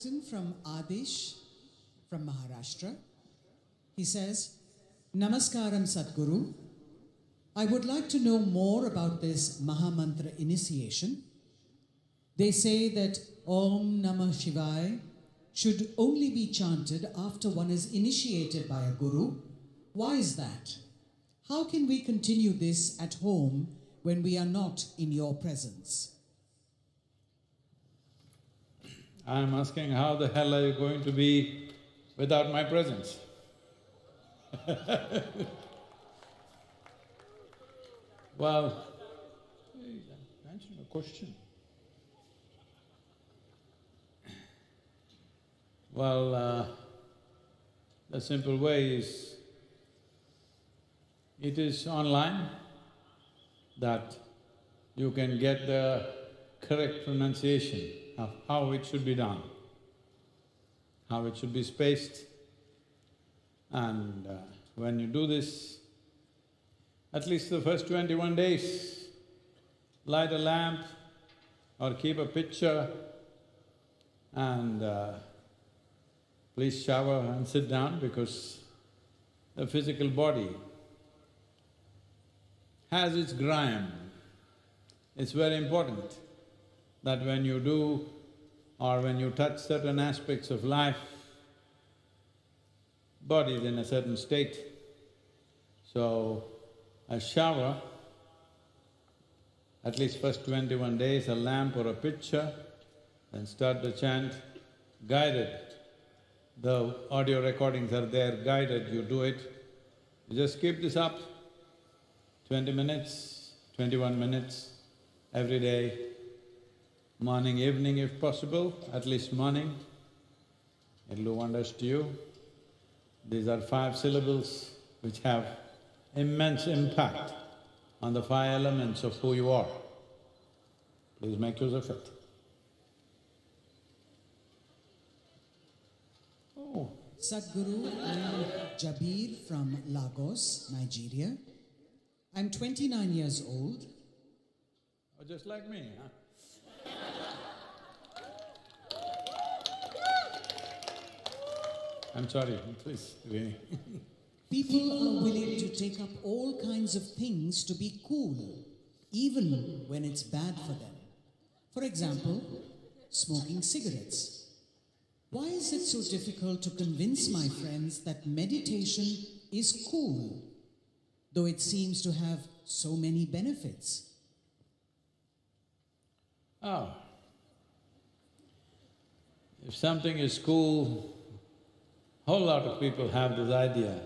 From Adish from Maharashtra. He says, Namaskaram Sadhguru. I would like to know more about this Mahamantra initiation. They say that Om Namah Shivaya should only be chanted after one is initiated by a guru. Why is that? How can we continue this at home when we are not in your presence? I'm asking, how the hell are you going to be without my presence? Well, answer the question. Well, the simple way is, it is online that you can get the correct pronunciation of how it should be done, how it should be spaced. And when you do this, at least the first 21 days, light a lamp or keep a picture and please shower and sit down, because the physical body has its grime. It's very important that when you do or when you touch certain aspects of life, body is in a certain state. So, a shower, at least first 21 days, a lamp or a picture, then start the chant, guided. The audio recordings are there, guided, you do it. You just keep this up, 20 minutes, 21 minutes, every day, morning, evening if possible, at least morning. It'll do wonders to you. These are 5 syllables which have immense impact on the 5 elements of who you are. Please make use of it. Oh. Sadhguru, I'm Jabir from Lagos, Nigeria. I'm 29 years old. Oh, just like me, huh? I'm sorry, please, really. People are willing to take up all kinds of things to be cool, even when it's bad for them. For example, smoking cigarettes. Why is it so difficult to convince my friends that meditation is cool, though it seems to have so many benefits? Oh. If something is cool, whole lot of people have this idea.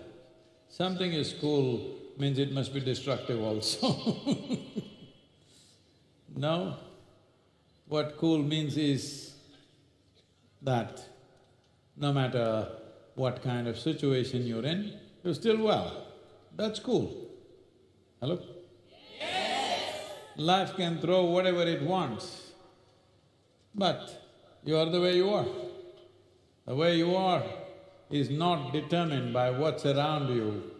Something is cool means it must be destructive also. No, what cool means is that no matter what kind of situation you're in, you're still well. That's cool. Hello? Yes. Life can throw whatever it wants, but you are the way you are. The way you are is not determined by what's around you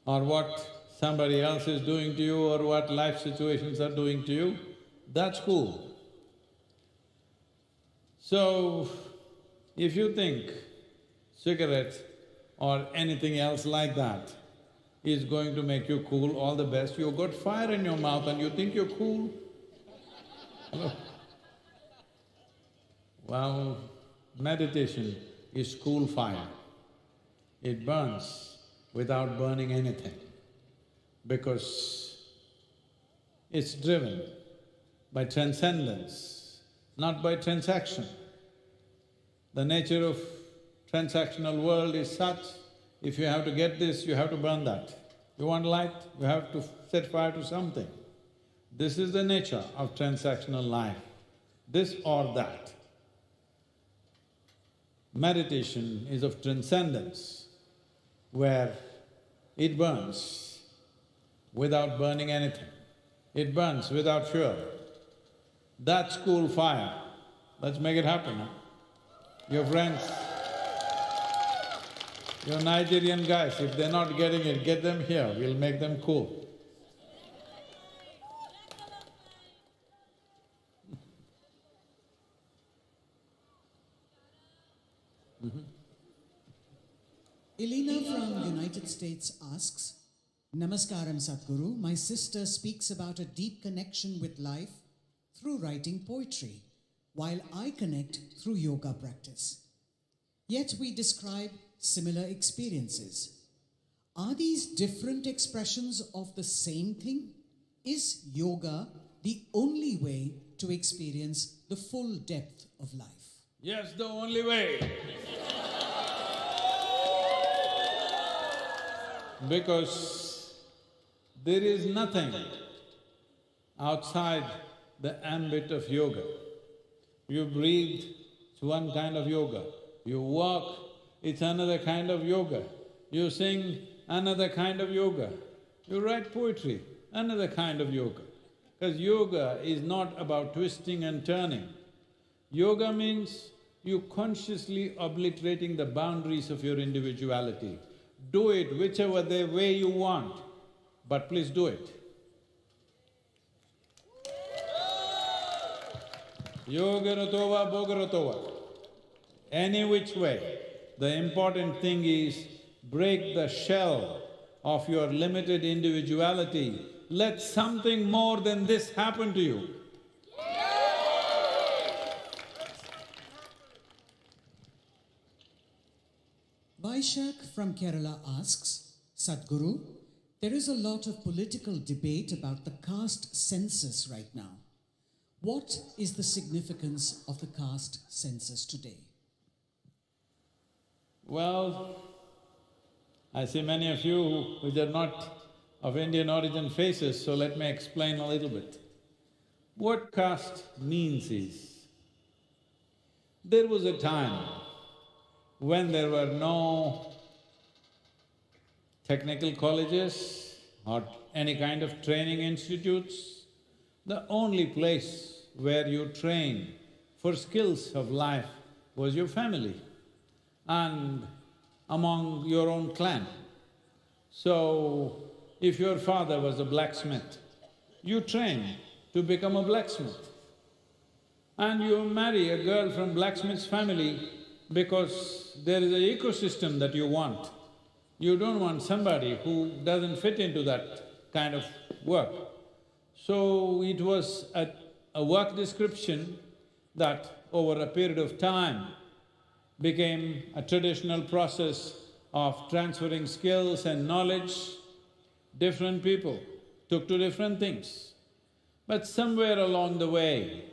or what somebody else is doing to you or what life situations are doing to you. That's cool. So, if you think cigarette or anything else like that is going to make you cool, all the best. You've got fire in your mouth and you think you're cool. Hello? Well, meditation is cool fire. It burns without burning anything, because it's driven by transcendence, not by transaction. The nature of transactional world is such, if you have to get this, you have to burn that. You want light, you have to set fire to something. This is the nature of transactional life, this or that. Meditation is of transcendence, where it burns without burning anything. It burns without fuel. That's cool fire. Let's make it happen, huh? Your friends, your Nigerian guys, if they're not getting it, get them here, we'll make them cool. Elena from United States asks, Namaskaram Sadhguru, my sister speaks about a deep connection with life through writing poetry, while I connect through yoga practice. Yet we describe similar experiences. Are these different expressions of the same thing? Is yoga the only way to experience the full depth of life? Yes, the only way. Because there is nothing outside the ambit of yoga. You breathe, it's one kind of yoga. You walk, it's another kind of yoga. You sing, another kind of yoga. You write poetry, another kind of yoga. Because yoga is not about twisting and turning. Yoga means you consciously obliterating the boundaries of your individuality. Do it whichever way you want, but please do it. Yoga ratova, bhoga ratova. Any which way. The important thing is break the shell of your limited individuality. Let something more than this happen to you. Vaishak from Kerala asks, Sadhguru, there is a lot of political debate about the caste census right now. What is the significance of the caste census today? Well, I see many of you which are not of Indian origin faces, so let me explain a little bit. What caste means is, there was a time when there were no technical colleges or any kind of training institutes. The only place where you train for skills of life was your family and among your own clan. So, if your father was a blacksmith, you train to become a blacksmith. And you marry a girl from blacksmith's family because there is an ecosystem that you want. You don't want somebody who doesn't fit into that kind of work. So it was a work description that over a period of time became a traditional process of transferring skills and knowledge. Different people took to different things. But somewhere along the way,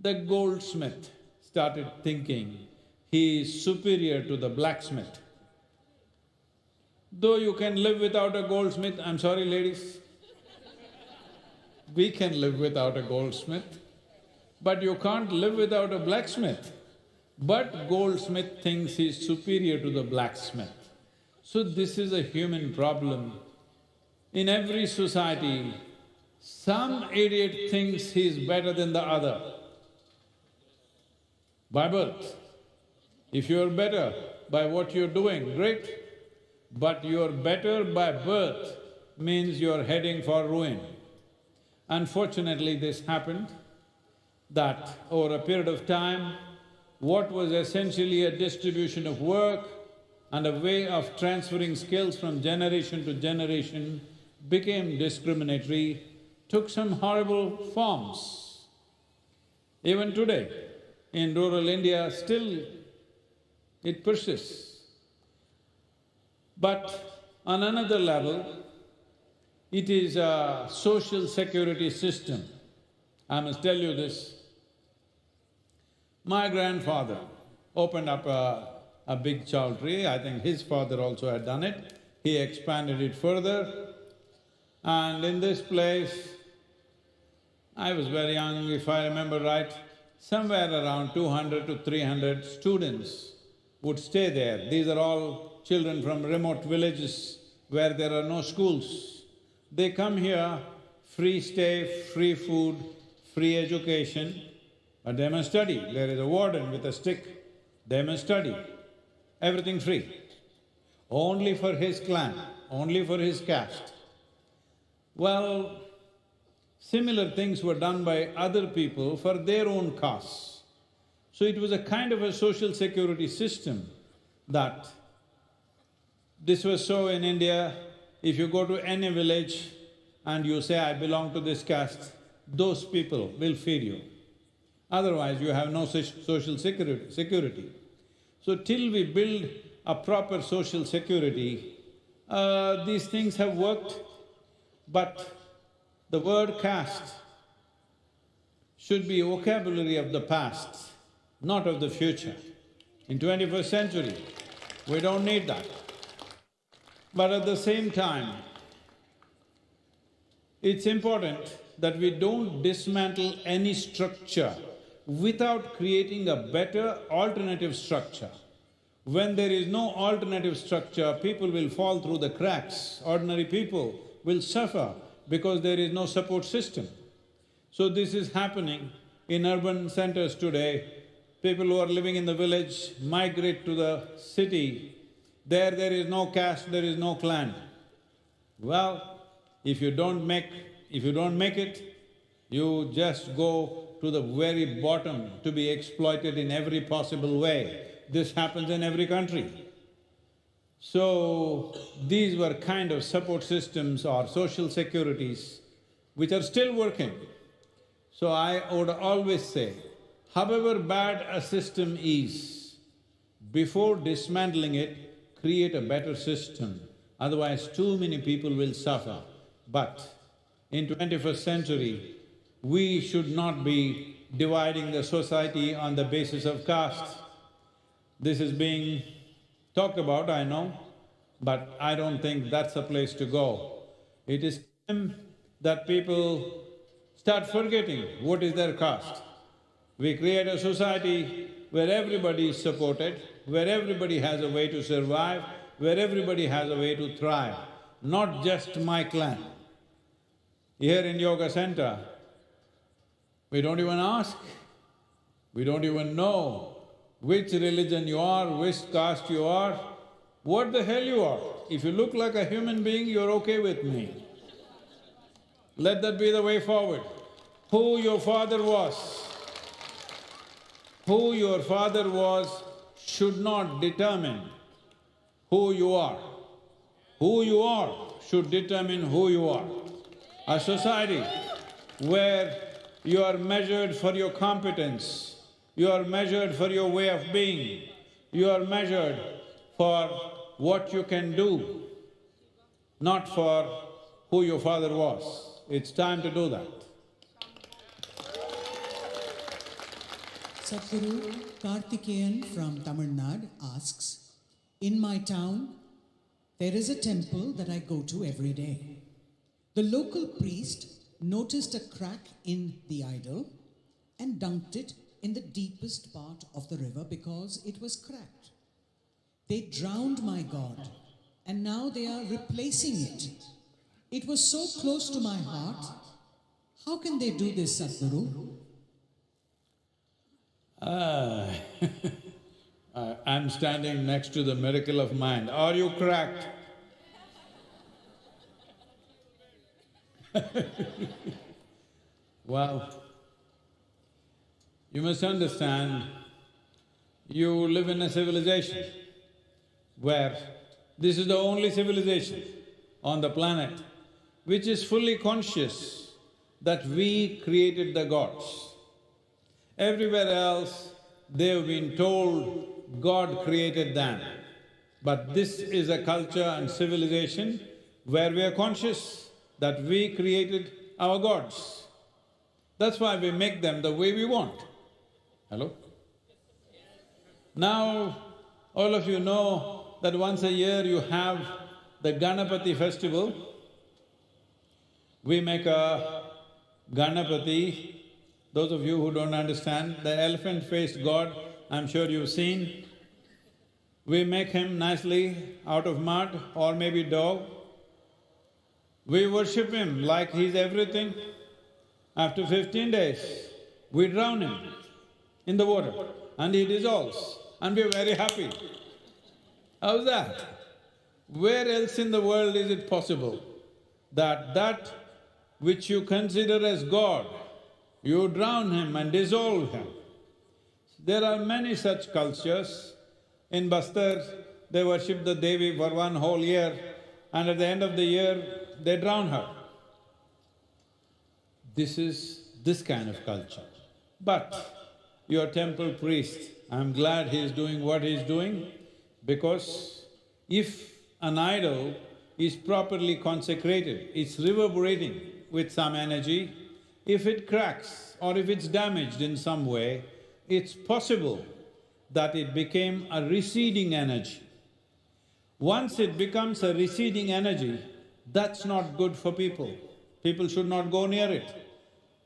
the goldsmith started thinking he is superior to the blacksmith. Though you can live without a goldsmith, I'm sorry ladies, we can live without a goldsmith, but you can't live without a blacksmith. But goldsmith thinks he's superior to the blacksmith. So this is a human problem. In every society, some idiot thinks he's better than the other by birth. If you're better by what you're doing, great. But you're better by birth means you're heading for ruin. Unfortunately, this happened that over a period of time, what was essentially a distribution of work and a way of transferring skills from generation to generation became discriminatory, took some horrible forms. Even today, in rural India, still it persists. But on another level, it is a social security system. I must tell you this. My grandfather opened up a big chowdhury, I think his father also had done it. He expanded it further, and in this place, I was very young, if I remember right, somewhere around 200 to 300 students would stay there. These are all children from remote villages where there are no schools. They come here, free stay, free food, free education, but they must study. There is a warden with a stick, they must study. Everything free. Only for his clan, only for his caste. Well, similar things were done by other people for their own castes. So it was a kind of a social security system that this was so in India. If you go to any village and you say, I belong to this caste, those people will feed you. Otherwise, you have no social security. So till we build a proper social security, these things have worked, but the word caste should be vocabulary of the past, not of the future. In 21st century, we don't need that. But at the same time, it's important that we don't dismantle any structure without creating a better alternative structure. When there is no alternative structure, people will fall through the cracks. Ordinary people will suffer because there is no support system. So this is happening in urban centers today. People who are living in the village migrate to the city. There is no caste, there is no clan. Well, if you don't make it, you just go to the very bottom to be exploited in every possible way. This happens in every country. So, these were kind of support systems or social securities which are still working. So I would always say, however bad a system is, before dismantling it, create a better system, otherwise too many people will suffer. But in 21st century, we should not be dividing the society on the basis of caste. This is being talked about, I know, but I don't think that's the place to go. It is time that people start forgetting what is their caste. We create a society where everybody is supported, where everybody has a way to survive, where everybody has a way to thrive, not just my clan. Here in Yoga Center, we don't even ask, we don't even know which religion you are, which caste you are, what the hell you are. If you look like a human being, you're okay with me. Let that be the way forward. Who your father was should not determine who you are. Who you are should determine who you are. A society where you are measured for your competence, you are measured for your way of being, you are measured for what you can do, not for who your father was. It's time to do that. Sadhguru Karthikeyan from Tamil Nadu asks, in my town, there is a temple that I go to every day. The local priest noticed a crack in the idol and dunked it in the deepest part of the river because it was cracked. They drowned my god, and now they are replacing it. It was so close to my heart. How can they do this, Sadhguru? I'm standing next to the miracle of mind. Are you cracked? Well, you must understand, you live in a civilization where this is the only civilization on the planet which is fully conscious that we created the gods. Everywhere else, they've been told God created them. But this is a culture and civilization where we are conscious that we created our gods. That's why we make them the way we want. Hello? Now, all of you know that once a year you have the Ganapati festival. We make a Ganapati. Those of you who don't understand, the elephant-faced god, I'm sure you've seen. We make him nicely out of mud or maybe dough. We worship him like he's everything. After 15 days, we drown him in the water and he dissolves and we're very happy. How's that? Where else in the world is it possible that which you consider as God, you drown him and dissolve him? There are many such cultures. In Bastar, they worship the Devi for one whole year, and at the end of the year, they drown her. This is this kind of culture. But your temple priest, I'm glad he is doing what he is doing, because if an idol is properly consecrated, it's reverberating with some energy. If it cracks or if it's damaged in some way, it's possible that it became a receding energy. Once it becomes a receding energy, that's not good for people. People should not go near it.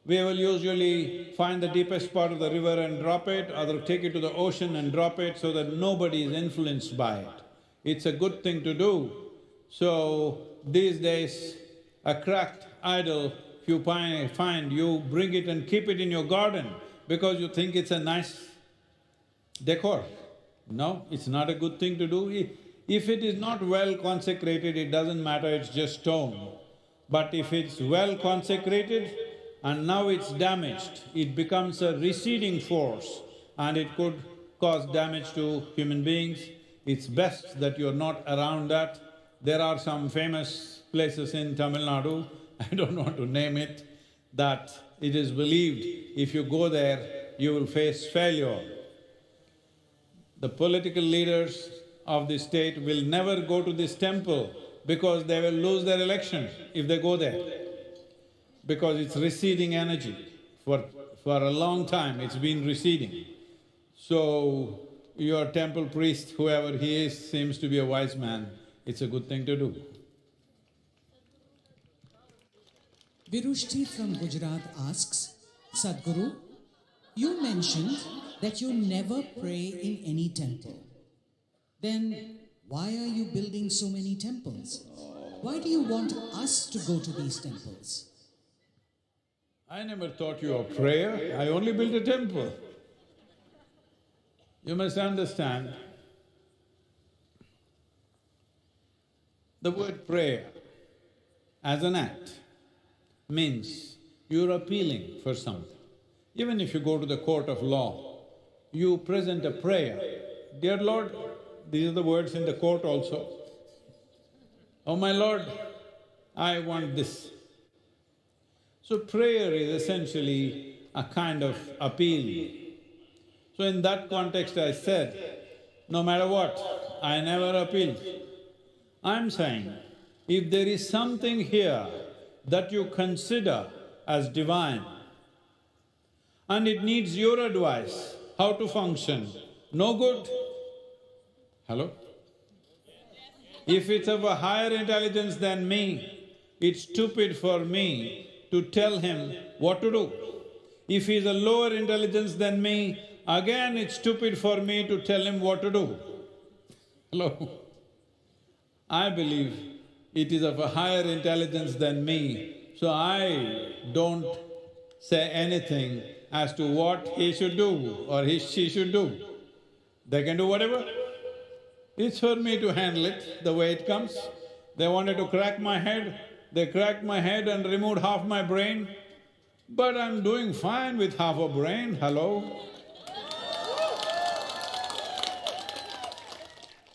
We will usually find the deepest part of the river and drop it, or take it to the ocean and drop it so that nobody is influenced by it. It's a good thing to do. So, these days, a cracked idol, if you find, you bring it and keep it in your garden because you think it's a nice decor. No, it's not a good thing to do. If it is not well consecrated, it doesn't matter, it's just stone. But if it's well consecrated and now it's damaged, it becomes a receding force and it could cause damage to human beings. It's best that you're not around that. There are some famous places in Tamil Nadu, I don't want to name it, that it is believed if you go there, you will face failure. The political leaders of the state will never go to this temple because they will lose their election if they go there, because it's receding energy. For a long time it's been receding. So, your temple priest, whoever he is, seems to be a wise man. It's a good thing to do. Virushti from Gujarat asks, Sadhguru, you mentioned that you never pray in any temple. Then why are you building so many temples? Why do you want us to go to these temples? I never taught you a prayer, I only built a temple. You must understand, the word prayer as an act means you're appealing for something. Even if you go to the court of law, you present a prayer. Dear Lord, these are the words in the court also. Oh my Lord, I want this. So prayer is essentially a kind of appeal. So in that context I said, no matter what, I never appeal. I'm saying, if there is something here that you consider as divine and it needs your advice how to function, no good. Hello? If it's of a higher intelligence than me, it's stupid for me to tell him what to do. If he's a lower intelligence than me, again it's stupid for me to tell him what to do. Hello? I believe it is of a higher intelligence than me, so I don't say anything as to what he should do or she should do. They can do whatever. It's for me to handle it the way it comes. They wanted to crack my head, they cracked my head and removed half my brain, but I'm doing fine with half a brain, hello?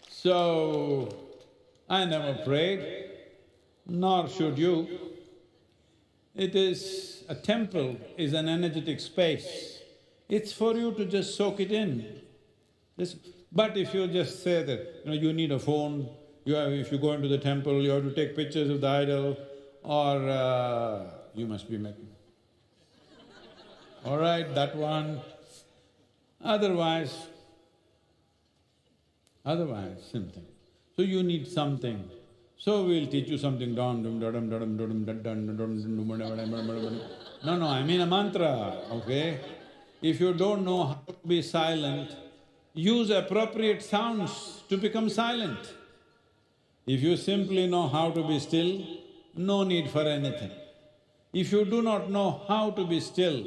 So, I never prayed, nor should you. It is… a temple is an energetic space. It's for you to just soak it in. But if you just say that, you need a phone, if you go into the temple, you have to take pictures of the idol, or you must be making… all right, that one. Otherwise, something. So you need something. So we'll teach you something, no, I mean a mantra, okay? If you don't know how to be silent, use appropriate sounds to become silent. If you simply know how to be still, no need for anything. If you do not know how to be still,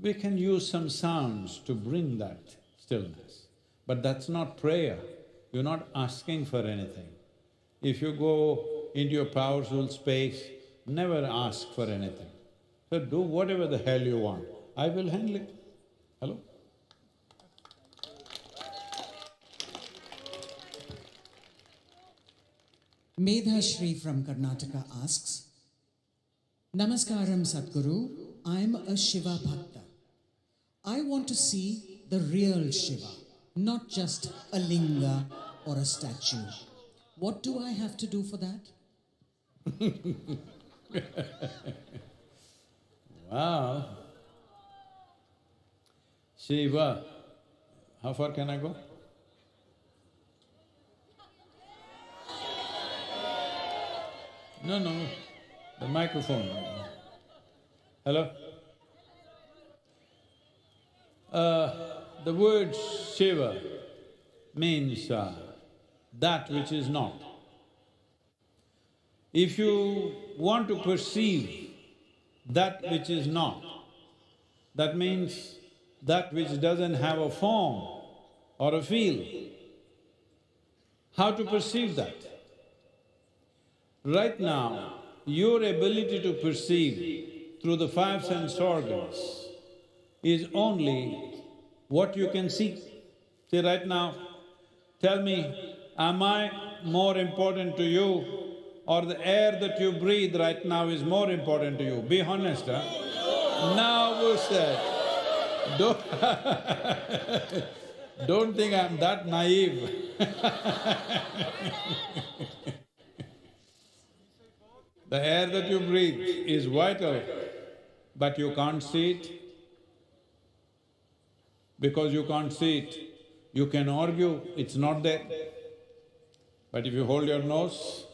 we can use some sounds to bring that stillness. But that's not prayer, you're not asking for anything. If you go into your powerful space, never ask for anything. So do whatever the hell you want, I will handle it. Hello? Medhashri from Karnataka asks, Namaskaram Sadhguru, I'm a Shiva Bhakta. I want to see the real Shiva, not just a linga or a statue. What do I have to do for that? Wow. Shiva. How far can I go? No, the microphone. Hello? The word Shiva means that which is not. If you want to perceive that which is not, that means that which doesn't have a form or a feel. How to perceive that? Right now, your ability to perceive through the five sense organs is only what you can see. See, right now, tell me, am I more important to you or the air that you breathe right now is more important to you? Be honest, huh? Now who said? Don't think I'm that naive. The air that you breathe is vital, but you can't see it. Because you can't see it, you can argue it's not there. But if you hold your nose,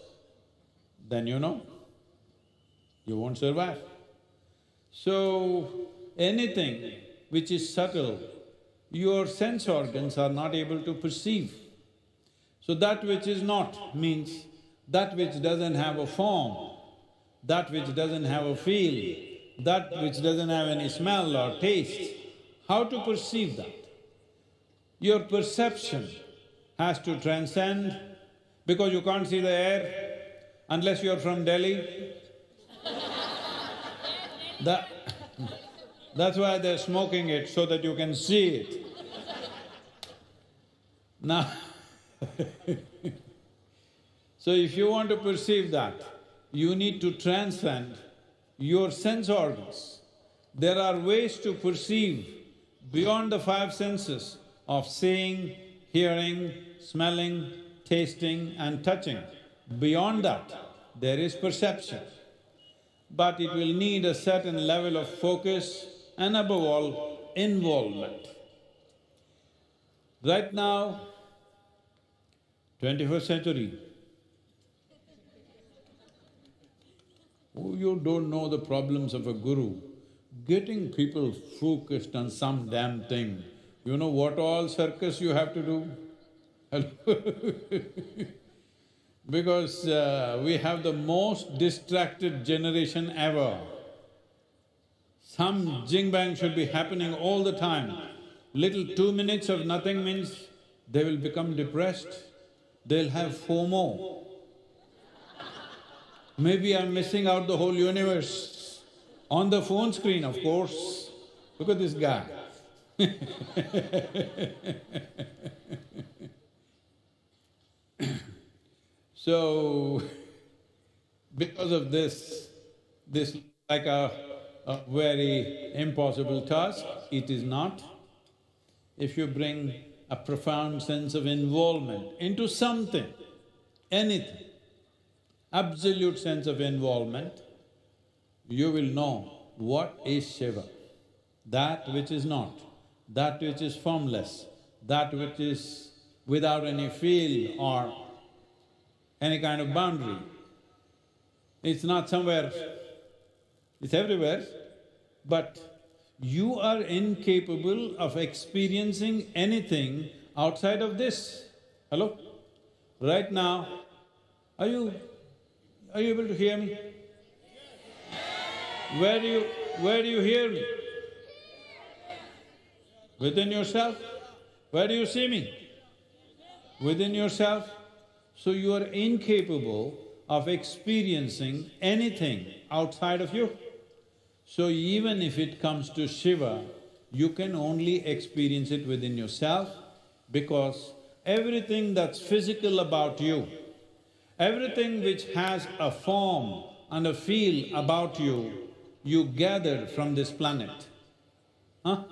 then you know, you won't survive. So, anything which is subtle, your sense organs are not able to perceive. So that which is not means that which doesn't have a form, that which doesn't have a feel, that which doesn't have any smell or taste. How to perceive that? Your perception has to transcend, because you can't see the air unless you're from Delhi. That's why they're smoking it, so that you can see it. Now so if you want to perceive that, you need to transcend your sense organs. There are ways to perceive beyond the five senses of seeing, hearing, smelling, tasting and touching. Beyond that, there is perception. But it will need a certain level of focus and above all, involvement. Right now, 21st century, oh, you don't know the problems of a guru. Getting people focused on some damn thing, you know what all circus you have to do? Because we have the most distracted generation ever. Some jing-bang should be happening all the time. Little 2 minutes of nothing means they will become depressed, they'll have FOMO. Maybe I'm missing out the whole universe. On the phone screen, of course. Look at this guy. So, because of this looks like a very impossible task. It is not. If you bring a profound sense of involvement into something, anything, absolute sense of involvement, you will know what is Shiva. That which is not, that which is formless, that which is without any feel or any kind of boundary. It's not somewhere, it's everywhere, but you are incapable of experiencing anything outside of this. Hello? Right now, are you able to hear me? Where do you hear me? Within yourself? Where do you see me? Within yourself? So you are incapable of experiencing anything outside of you. So even if it comes to Shiva, you can only experience it within yourself, because everything that's physical about you, Everything which has a form and a feel about you, you gathered from this planet. Huh?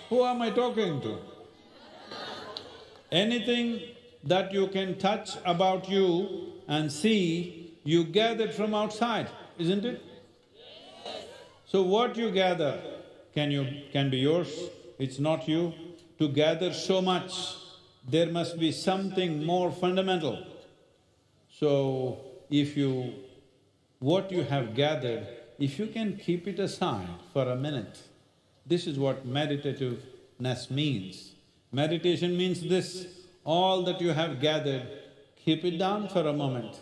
Who am I talking to? Anything that you can touch about you and see, you gathered from outside, isn't it? So what you gather can be yours, it's not you. To gather so much, there must be something more fundamental. So, what you have gathered, if you can keep it aside for a minute, this is what meditativeness means. Meditation means this, all that you have gathered, keep it down for a moment,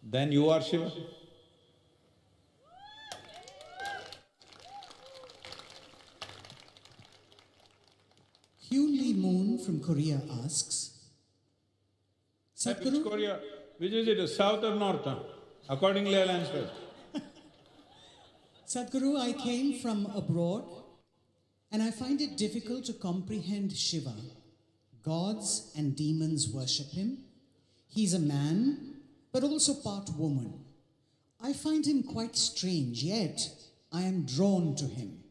then you are Shiva. Hyun Lee Moon from Korea asks, Which Sadhguru, Korea? Which is it, south or north? Accordingly I'll answer. Sadhguru, I came from abroad and I find it difficult to comprehend Shiva. Gods and demons worship him. He's a man, but also part woman. I find him quite strange, yet I am drawn to him.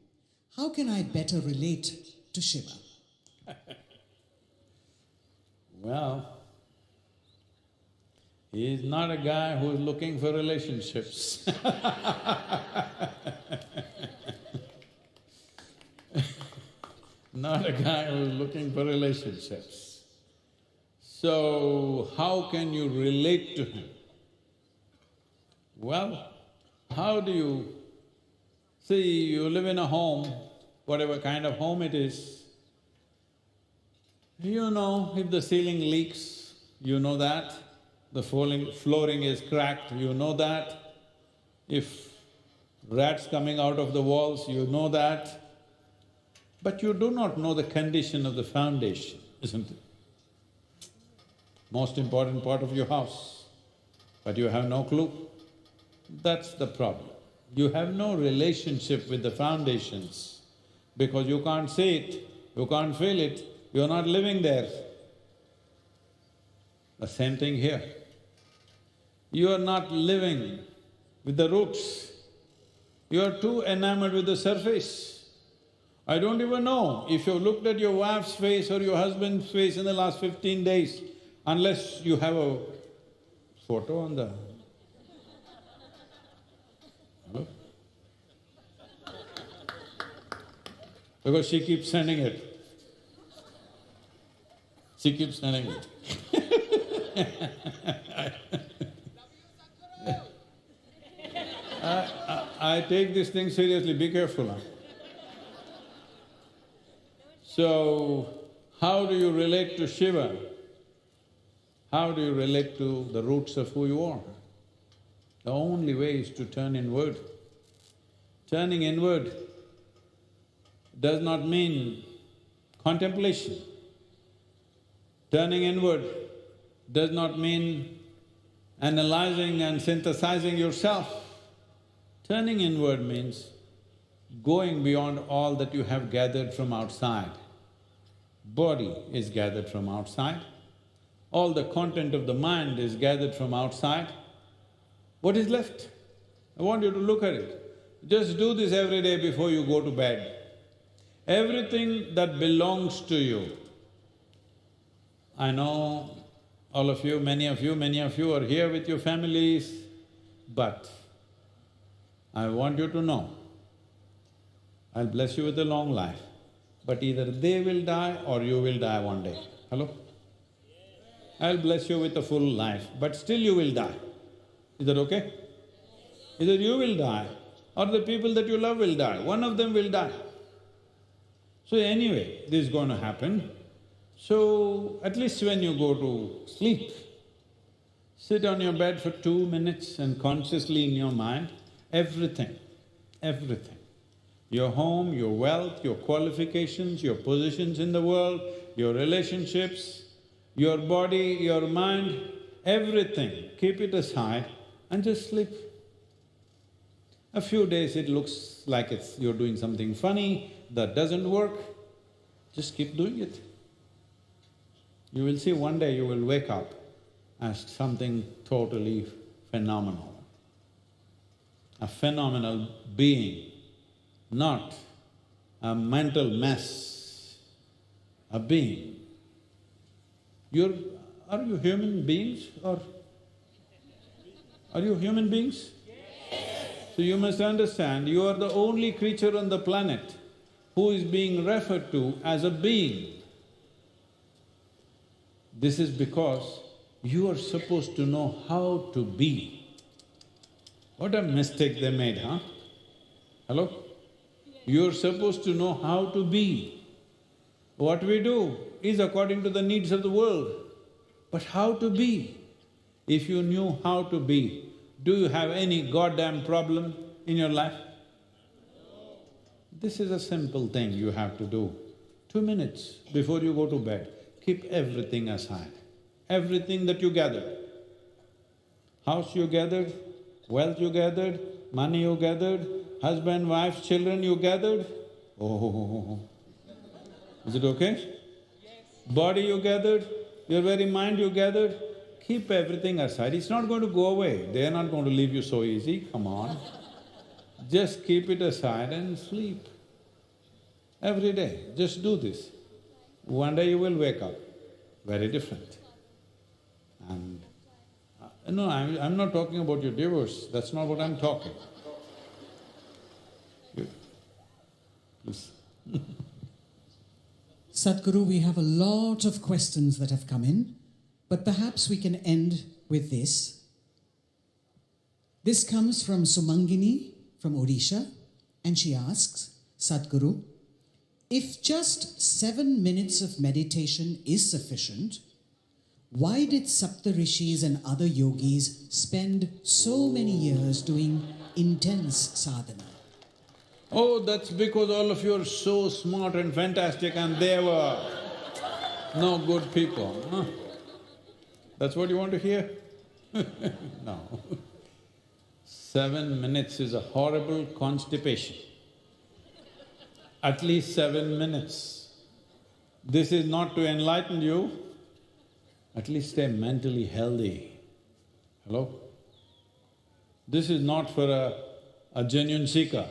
How can I better relate to Shiva? Well, he's not a guy who's looking for relationships. Not a guy who's looking for relationships. So, how can you relate to him? Well, how do you… See, you live in a home, whatever kind of home it is, you know if the ceiling leaks, you know that. The flooring is cracked, you know that. If rats coming out of the walls, you know that. But you do not know the condition of the foundation, isn't it? Most important part of your house, but you have no clue. That's the problem. You have no relationship with the foundations because you can't see it, you can't feel it, you're not living there. The same thing here. You are not living with the roots. You are too enamored with the surface. I don't even know if you've looked at your wife's face or your husband's face in the last 15 days, unless you have a photo on the… Hello? Because she keeps sending it. She keeps sending it. I take this thing seriously, be careful. Huh? So, how do you relate to Shiva? How do you relate to the roots of who you are? The only way is to turn inward. Turning inward does not mean contemplation. Turning inward does not mean analyzing and synthesizing yourself. Turning inward means going beyond all that you have gathered from outside. Body is gathered from outside, all the content of the mind is gathered from outside. What is left? I want you to look at it. Just do this every day before you go to bed. Everything that belongs to you, I know all of you, many of you are here with your families, but I want you to know, I'll bless you with a long life, but either they will die or you will die one day. Hello? I'll bless you with a full life, but still you will die. Is that okay? Either you will die or the people that you love will die, one of them will die. So anyway, this is going to happen. So at least when you go to sleep, sit on your bed for 2 minutes and consciously in your mind, everything, everything. Your home, your wealth, your qualifications, your positions in the world, your relationships, your body, your mind, everything, keep it aside and just sleep. A few days it looks like you're doing something funny, that doesn't work, just keep doing it. You will see one day you will wake up as something totally phenomenal. A phenomenal being, not a mental mess, a being. Are you human beings or… Are you human beings? So you must understand, you are the only creature on the planet who is being referred to as a being. This is because you are supposed to know how to be. What a mistake they made, huh? Hello? You're supposed to know how to be. What we do is according to the needs of the world. But how to be? If you knew how to be, do you have any goddamn problem in your life? This is a simple thing you have to do. 2 minutes before you go to bed, keep everything aside. Everything that you gathered. House you gathered, wealth you gathered, money you gathered, husband, wife, children you gathered. Oh, is it okay? Body you gathered, your very mind you gathered, keep everything aside. It's not going to go away. They are not going to leave you so easy, come on. Just keep it aside and sleep. Every day, just do this. One day you will wake up very different. And… no, I'm not talking about your divorce, that's not what I'm talking. Please. Sadhguru, we have a lot of questions that have come in, but perhaps we can end with this. This comes from Sumangini from Odisha, and she asks, Sadhguru, if just 7 minutes of meditation is sufficient, why did Saptarishis and other yogis spend so many years doing intense sadhana? Oh, that's because all of you are so smart and fantastic and they were no good people, huh? That's what you want to hear? No. 7 minutes is a horrible constipation. At least 7 minutes. This is not to enlighten you, at least stay mentally healthy. Hello? This is not for a genuine seeker.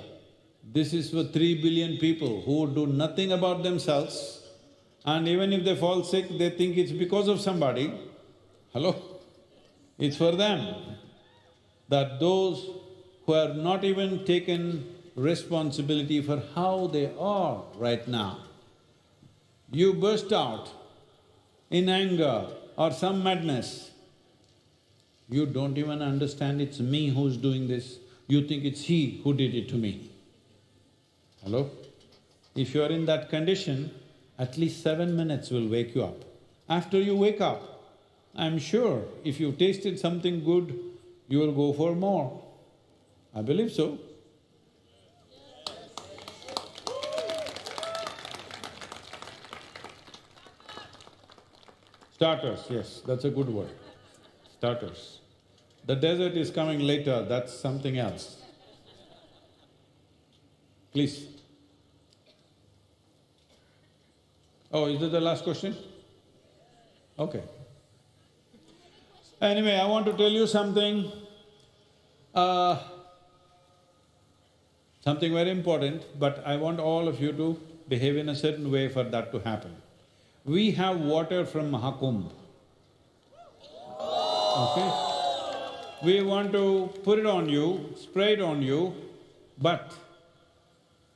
This is for 3 billion people who do nothing about themselves, and even if they fall sick, they think it's because of somebody. Hello? It's for them. That those who have not even taken responsibility for how they are right now, you burst out in anger or some madness, you don't even understand it's me who's doing this, you think it's he who did it to me. Hello? If you're in that condition, at least 7 minutes will wake you up. After you wake up, I'm sure if you tasted something good, you will go for more. I believe so. Starters, yes, that's a good word. Starters. The dessert is coming later, that's something else. Please. Oh, is that the last question? Okay. Anyway, I want to tell you something, something very important, but I want all of you to behave in a certain way for that to happen. We have water from Mahakumbh, okay? We want to put it on you, spray it on you, but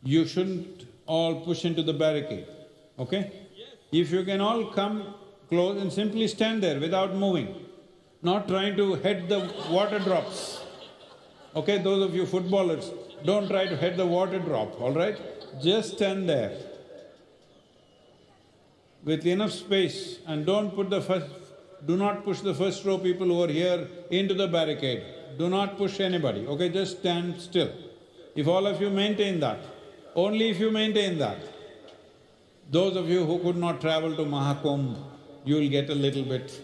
you shouldn't all push into the barricade, okay? If you can all come close and simply stand there without moving, not trying to head the water drops, okay? Those of you footballers, don't try to head the water drop, all right? Just stand there with enough space and do not push the first row people who are here into the barricade. Do not push anybody, okay? Just stand still. If all of you maintain that, only if you maintain that, those of you who could not travel to Mahakumbh, you will get a little bit